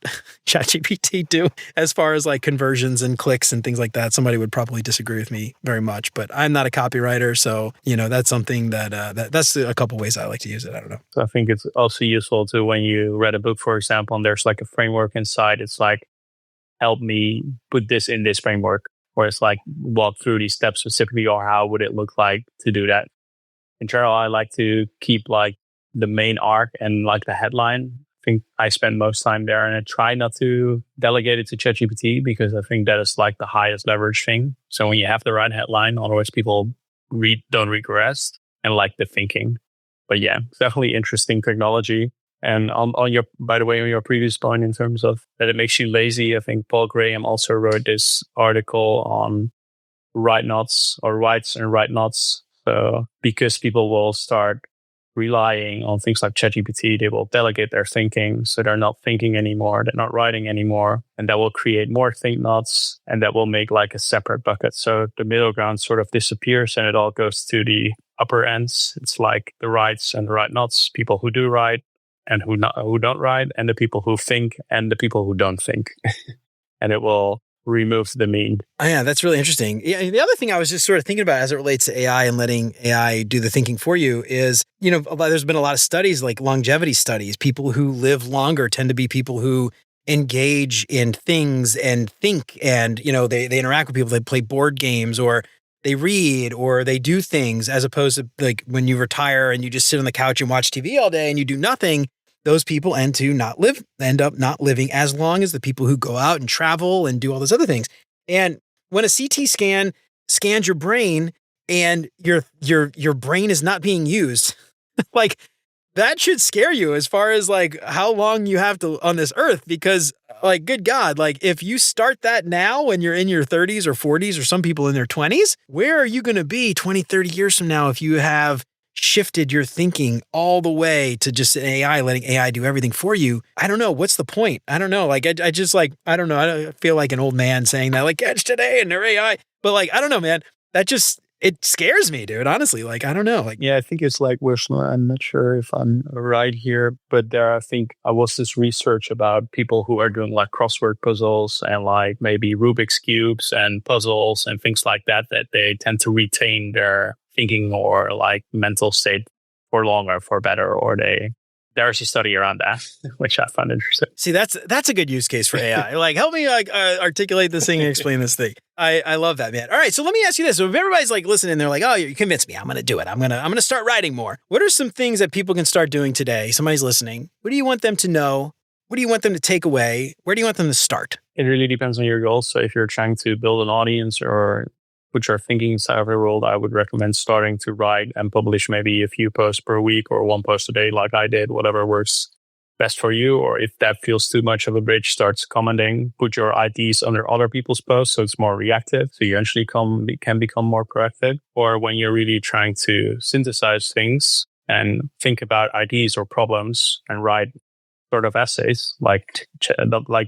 ChatGPT do as far as like conversions and clicks and things like that. Somebody would probably disagree with me very much, but I'm not a copywriter. So, that's something that's a couple ways I like to use it. I don't know. So I think it's also useful to when you read a book, for example, and there's like a framework inside. It's like, help me put this in this framework, or it's like walk through these steps specifically, or how would it look like to do that? In general, I like to keep like the main arc and like the headline. I think I spend most time there, and I try not to delegate it to ChatGPT because I think that is like the highest leverage thing. So when you have the right headline, otherwise people don't regress and like the thinking. But yeah, it's definitely interesting technology. And by the way, on your previous point in terms of that it makes you lazy, I think Paul Graham also wrote this article on write knots or writes and write knots. So because people will start relying on things like ChatGPT, they will delegate their thinking. So they're not thinking anymore. They're not writing anymore. And that will create more think nots, and that will make like a separate bucket. So the middle ground sort of disappears and it all goes to the upper ends. It's like the writes and the write nots, people who do write and who don't write, and the people who think and the people who don't think. And it will remove the mean. Oh, yeah, that's really interesting. Yeah, the other thing I was just sort of thinking about as it relates to AI and letting AI do the thinking for you is, there's been a lot of studies, like longevity studies. People who live longer tend to be people who engage in things and think, and, they interact with people. They play board games, or they read, or they do things, as opposed to like when you retire and you just sit on the couch and watch TV all day and you do nothing. Those people end up not living as long as the people who go out and travel and do all those other things. And when a CT scan scans your brain and your brain is not being used, like that should scare you as far as like how long you have to on this earth, because like, good God, like if you start that now when you're in your 30s or 40s, or some people in their 20s, where are you going to be 20, 30 years from now if you have shifted your thinking all the way to just an AI, letting AI do everything for you? I don't know. What's the point? I don't know. Like, I just like, I don't know. I feel like an old man saying that, like, catch today and their AI. But like, I don't know, man. It scares me, dude. Honestly, like, I don't know. Like, yeah, I think it's like, I'm not sure if I'm right here, but I think I was this research about people who are doing like crossword puzzles and like maybe Rubik's cubes and puzzles and things like that they tend to retain their thinking or like mental state for longer, for better, or there's a study around that, which I found interesting. See, that's a good use case for AI. Like, help me articulate this thing and explain this thing. I love that, man. All right, so let me ask you this: so if everybody's like listening, they're like, "Oh, you convinced me. I'm going to do it. I'm gonna start writing more." What are some things that people can start doing today? Somebody's listening. What do you want them to know? What do you want them to take away? Where do you want them to start? It really depends on your goals. So if you're trying to build an audience or put your thinking inside of a world, I would recommend starting to write and publish maybe a few posts per week or one post a day, like I did, whatever works best for you. Or if that feels too much of a bridge, start commenting, put your ideas under other people's posts so it's more reactive. So you eventually can become more proactive. Or when you're really trying to synthesize things and think about ideas or problems and write sort of essays, like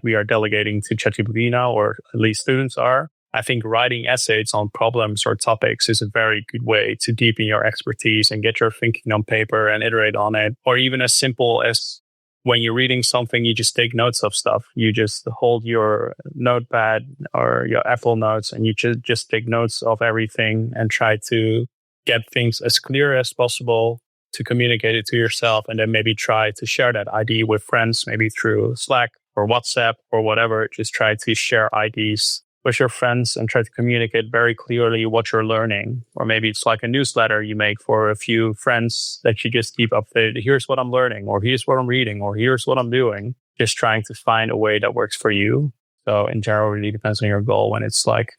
we are delegating to ChatGPT now, or at least students are. I think writing essays on problems or topics is a very good way to deepen your expertise and get your thinking on paper and iterate on it. Or even as simple as when you're reading something, you just take notes of stuff. You just hold your notepad or your Apple Notes and you just take notes of everything and try to get things as clear as possible to communicate it to yourself, and then maybe try to share that idea with friends, maybe through Slack or WhatsApp or whatever. Just try to share ideas with your friends and try to communicate very clearly what you're learning. Or maybe it's like a newsletter you make for a few friends that you just keep updated. Here's what I'm learning, or here's what I'm reading, or here's what I'm doing. Just trying to find a way that works for you. So in general, it really depends on your goal. When it's like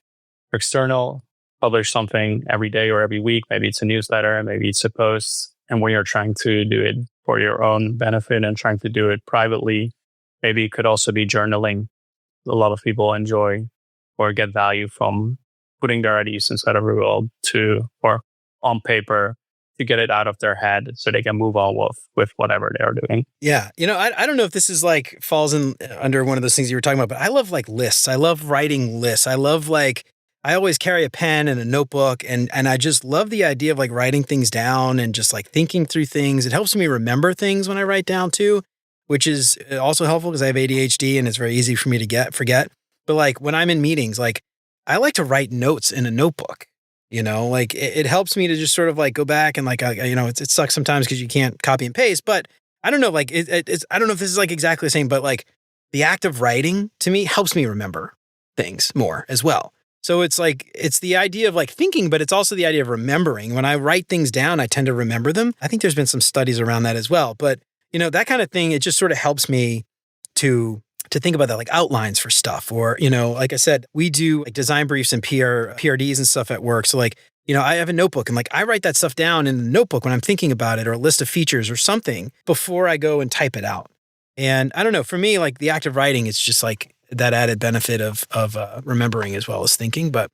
external, publish something every day or every week. Maybe it's a newsletter, maybe it's a post. And when you're trying to do it for your own benefit and trying to do it privately, maybe it could also be journaling. A lot of people enjoy or get value from putting their ideas inside of a world or on paper to get it out of their head so they can move on with whatever they're doing. Yeah. I don't know if this is like falls in under one of those things you were talking about, but I love like lists. I love writing lists. I always carry a pen and a notebook, and I just love the idea of like writing things down and just like thinking through things. It helps me remember things when I write down too, which is also helpful because I have ADHD and it's very easy for me to forget. But like when I'm in meetings, like I like to write notes in a notebook, like it helps me to just sort of like go back and like, it sucks sometimes because you can't copy and paste, but I don't know, like it's, I don't know if this is like exactly the same, but like the act of writing to me helps me remember things more as well. So it's like, it's the idea of like thinking, but it's also the idea of remembering. When I write things down, I tend to remember them. I think there's been some studies around that as well, but that kind of thing, it just sort of helps me to think about that, like outlines for stuff. Or, like I said, we do like design briefs and PRDs and stuff at work. So like, I have a notebook and like I write that stuff down in the notebook when I'm thinking about it, or a list of features or something before I go and type it out. And I don't know, for me, like the act of writing, it's just like that added benefit of remembering as well as thinking. But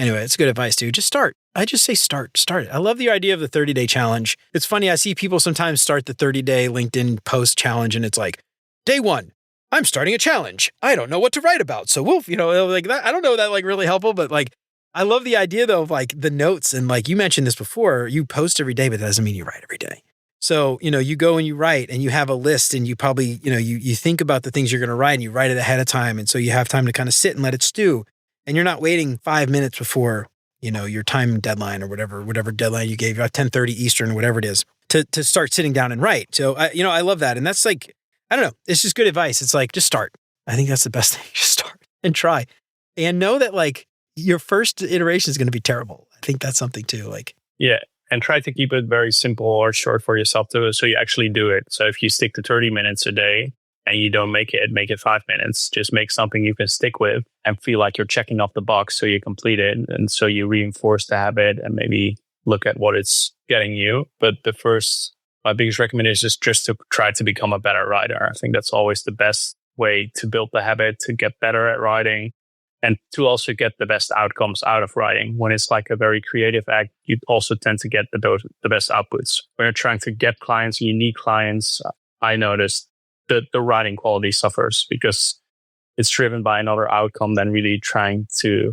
Anyway, it's good advice, dude. Just start. I just say start it. I love the idea of the 30-day challenge. It's funny. I see people sometimes start the 30-day LinkedIn post challenge and it's like, day 1, I'm starting a challenge. I don't know what to write about. So we'll, like that. I don't know that like really helpful, but like, I love the idea though of like the notes. And like you mentioned this before, you post every day, but that doesn't mean you write every day. So, you go and you write and you have a list and you probably, you think about the things you're going to write and you write it ahead of time. And so you have time to kind of sit and let it stew. And you're not waiting 5 minutes before, your time deadline or whatever deadline you gave, 10:30 Eastern, whatever it is, to start sitting down and write. So, I love that. And that's like, I don't know, it's just good advice. It's like, just start. I think that's the best thing. Just start and try. And know that like your first iteration is going to be terrible. I think that's something too. Like, yeah. And try to keep it very simple or short for yourself too, so you actually do it. So if you stick to 30 minutes a day and you don't make it 5 minutes. Just make something you can stick with and feel like you're checking off the box so you complete it. And so you reinforce the habit and maybe look at what it's getting you. But my biggest recommendation is just to try to become a better writer. I think that's always the best way to build the habit, to get better at writing. And to also get the best outcomes out of writing. When it's like a very creative act, you also tend to get the best outputs. When you're trying to get clients, unique clients, I noticed that the writing quality suffers because it's driven by another outcome than really trying to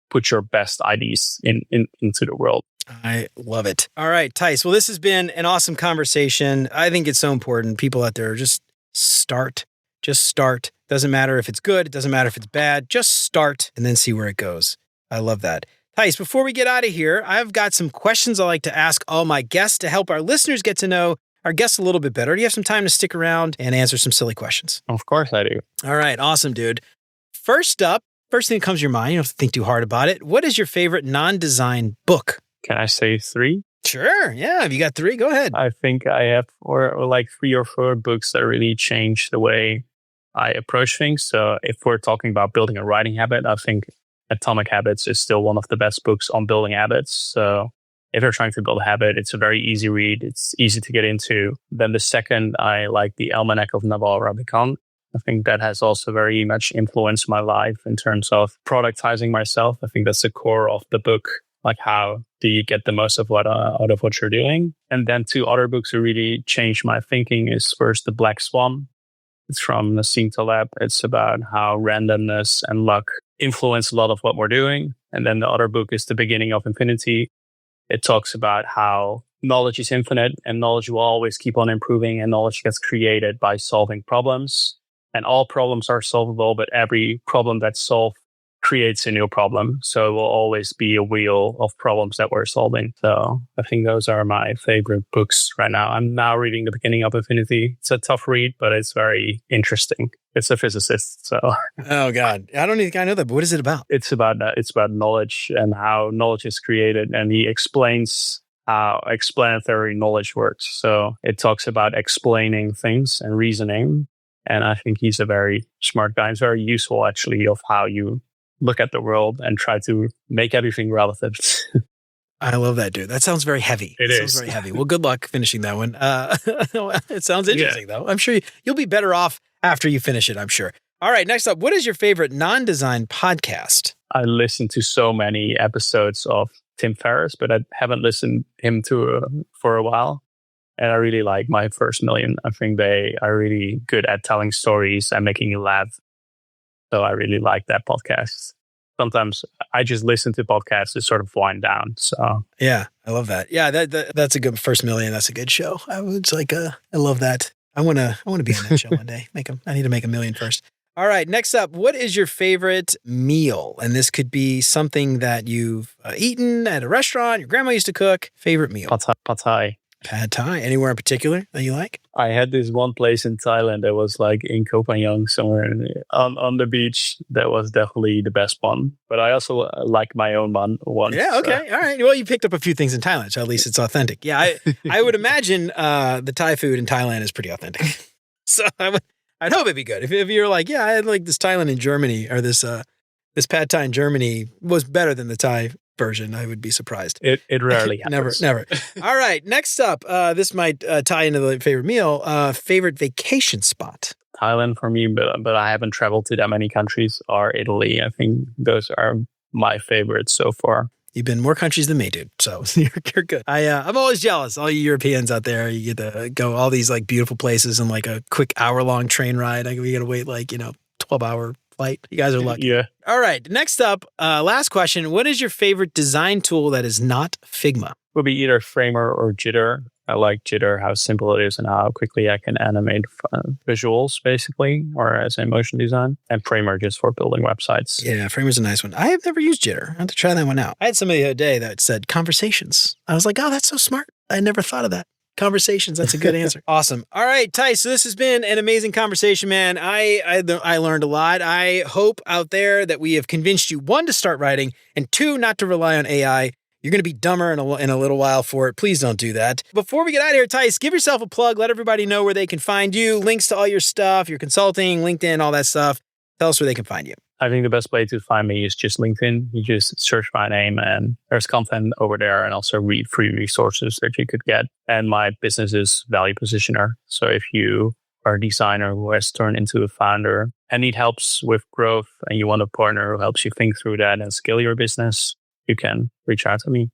put your best ideas into the world. I love it. All right, Thijs. Well, this has been an awesome conversation. I think it's so important. People out there, just start. Just start. Doesn't matter if it's good. It doesn't matter if it's bad. Just start and then see where it goes. I love that. Thijs, before we get out of here, I've got some questions I like to ask all my guests to help our listeners get to know our guests a little bit better. Do you have some time to stick around and answer some silly questions? Of course I do. All right. Awesome, dude. First thing that comes to your mind, you don't have to think too hard about it. What is your favorite non-design book? Can I say 3? Sure. Yeah. If you got 3, go ahead. I think I have or like 3 or 4 books that really changed the way I approach things. So if we're talking about building a writing habit, I think Atomic Habits is still one of the best books on building habits. So if you're trying to build a habit, it's a very easy read. It's easy to get into. Then the second, I like the Almanac of Naval Ravikant. I think that has also very much influenced my life in terms of productizing myself. I think that's the core of the book. Like, how do you get the most of out of what you're doing? And then 2 other books who really changed my thinking is first The Black Swan. It's from Nassim Taleb. It's about how randomness and luck influence a lot of what we're doing. And then the other book is The Beginning of Infinity. It talks about how knowledge is infinite and knowledge will always keep on improving, and knowledge gets created by solving problems. And all problems are solvable, but every problem that's solved creates a new problem. So it will always be a wheel of problems that we're solving. So I think those are my favorite books right now. I'm now reading The Beginning of Infinity. It's a tough read, but it's very interesting. It's a physicist, so. Oh God, I don't think I know that. But what is it about? It's about knowledge and how knowledge is created, and he explains how explanatory knowledge works. So it talks about explaining things and reasoning. And I think he's a very smart guy. It's very useful, actually, of how you look at the world and try to make everything relative. I love that, dude. That sounds very heavy. It sounds very heavy. Well, good luck finishing that one. It sounds interesting, though. I'm sure you'll be better off after you finish it, I'm sure. All right, next up, what is your favorite non-design podcast? I listen to so many episodes of Tim Ferriss, but I haven't listened him to for a while. And I really like My First Million. I think they are really good at telling stories and making you laugh. So I really like that podcast. Sometimes I just listen to podcasts to sort of wind down. So yeah, I love that. Yeah, that's a good First Million. That's a good show. I love that. I want to be on that show one day. I need to make $1 million first. All right, next up, what is your favorite meal? And this could be something that you've eaten at a restaurant, your grandma used to cook. Favorite meal? Pad Thai. Pad Thai. Anywhere in particular that you like? I had this one place in Thailand that was like in Koh Phangan, somewhere on the beach. That was definitely the best one. But I also like my own one. Yeah, okay. So. All right. Well, you picked up a few things in Thailand, so at least it's authentic. Yeah, I would imagine the Thai food in Thailand is pretty authentic. So I'd hope it'd be good. If you're like, yeah, I had like this Thailand in Germany, or this Pad Thai in Germany was better than the Thai version, I would be surprised. It rarely happens. Never. All right, next up, this might tie into the favorite meal. Favorite vacation spot? Thailand for me, but I haven't traveled to that many countries, or Italy. I think those are my favorite so far. You've been more countries than me, dude. So you're good. I'm always jealous. All you Europeans out there, you get to go all these like beautiful places and like a quick hour-long train ride. We got to wait 12-hour flight. You guys are lucky. Yeah. All right. Next up, last question. What is your favorite design tool that is not Figma? Would be either Framer or Jitter. I like Jitter, how simple it is and how quickly I can animate visuals, basically, or as a motion design. And Framer just for building websites. Yeah, Framer's a nice one. I have never used Jitter. I have to try that one out. I had somebody the other day that said conversations. I was like, oh, that's so smart. I never thought of that. Conversations. That's a good answer. Awesome. All right, Thijs. So this has been an amazing conversation, man. I learned a lot. I hope out there that we have convinced you, 1, to start writing, and 2, not to rely on AI. You're going to be dumber in a little while for it. Please don't do that. Before we get out of here, Thijs, give yourself a plug. Let everybody know where they can find you. Links to all your stuff, your consulting, LinkedIn, all that stuff. Tell us where they can find you. I think the best way to find me is just LinkedIn. You just search my name and there's content over there, and also free resources that you could get. And my business is Value Positioner. So if you are a designer who has turned into a founder and need helps with growth and you want a partner who helps you think through that and scale your business, you can reach out to me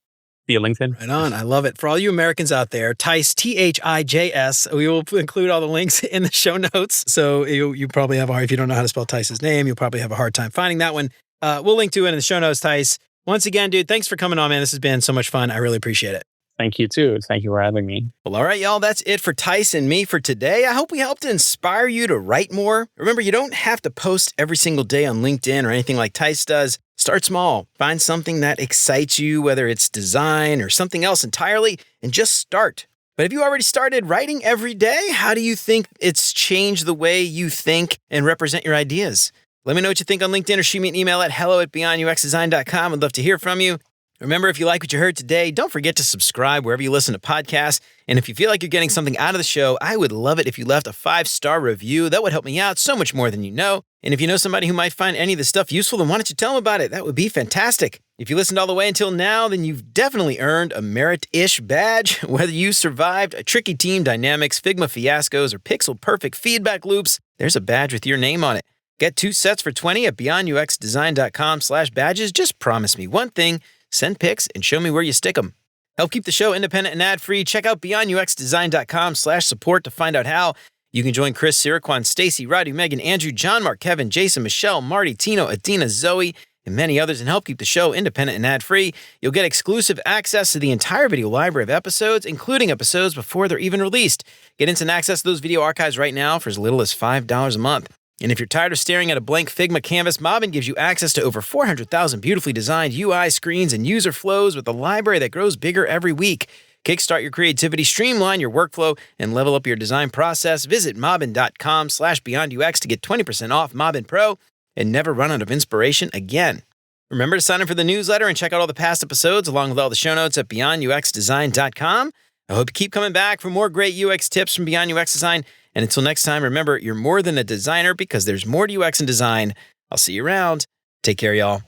via LinkedIn. Right on. I love it. For all you Americans out there, Thijs, Thijs, we will include all the links in the show notes. So you probably have, if you don't know how to spell Thijs' name, you'll probably have a hard time finding that one. We'll link to it in the show notes, Thijs. Once again, dude, thanks for coming on, man. This has been so much fun. I really appreciate it. Thank you too. Thank you for having me. Well, all right, y'all. That's it for Thijs and me for today. I hope we helped to inspire you to write more. Remember, you don't have to post every single day on LinkedIn or anything like Thijs does. Start small. Find something that excites you, whether it's design or something else entirely, and just start. But if you already started writing every day, how do you think it's changed the way you think and represent your ideas? Let me know what you think on LinkedIn or shoot me an email at hello@beyonduxdesign.com. I'd love to hear from you. Remember, if you like what you heard today, don't forget to subscribe wherever you listen to podcasts. And if you feel like you're getting something out of the show, I would love it if you left a 5-star review. That would help me out so much more than you know. And if you know somebody who might find any of this stuff useful, then why don't you tell them about it? That would be fantastic. If you listened all the way until now, then you've definitely earned a merit-ish badge. Whether you survived a tricky team dynamics, Figma fiascos, or pixel-perfect feedback loops, there's a badge with your name on it. Get 2 sets for $20 at beyonduxdesign.com/badges. Just promise me one thing. Send pics and show me where you stick them. Help keep the show independent and ad-free. Check out beyonduxdesign.com/support to find out how. You can join Chris, Siraquan, Stacy, Roddy, Megan, Andrew, John, Mark, Kevin, Jason, Michelle, Marty, Tino, Adina, Zoe, and many others, and help keep the show independent and ad-free. You'll get exclusive access to the entire video library of episodes, including episodes before they're even released. Get instant access to those video archives right now for as little as $5 a month. And if you're tired of staring at a blank Figma canvas, Mobbin gives you access to over 400,000 beautifully designed UI screens and user flows with a library that grows bigger every week. Kickstart your creativity, streamline your workflow, and level up your design process. Visit mobbin.com/beyondux to get 20% off Mobbin Pro and never run out of inspiration again. Remember to sign up for the newsletter and check out all the past episodes along with all the show notes at beyonduxdesign.com. I hope you keep coming back for more great UX tips from Beyond UX Design. And until next time, remember, you're more than a designer because there's more to UX and design. I'll see you around. Take care, y'all.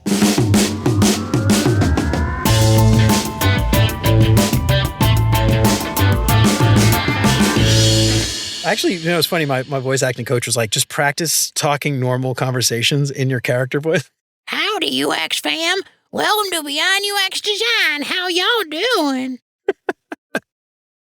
Actually, it's funny. My voice acting coach was like, just practice talking normal conversations in your character voice. Howdy, UX fam. Welcome to Beyond UX Design. How y'all doing?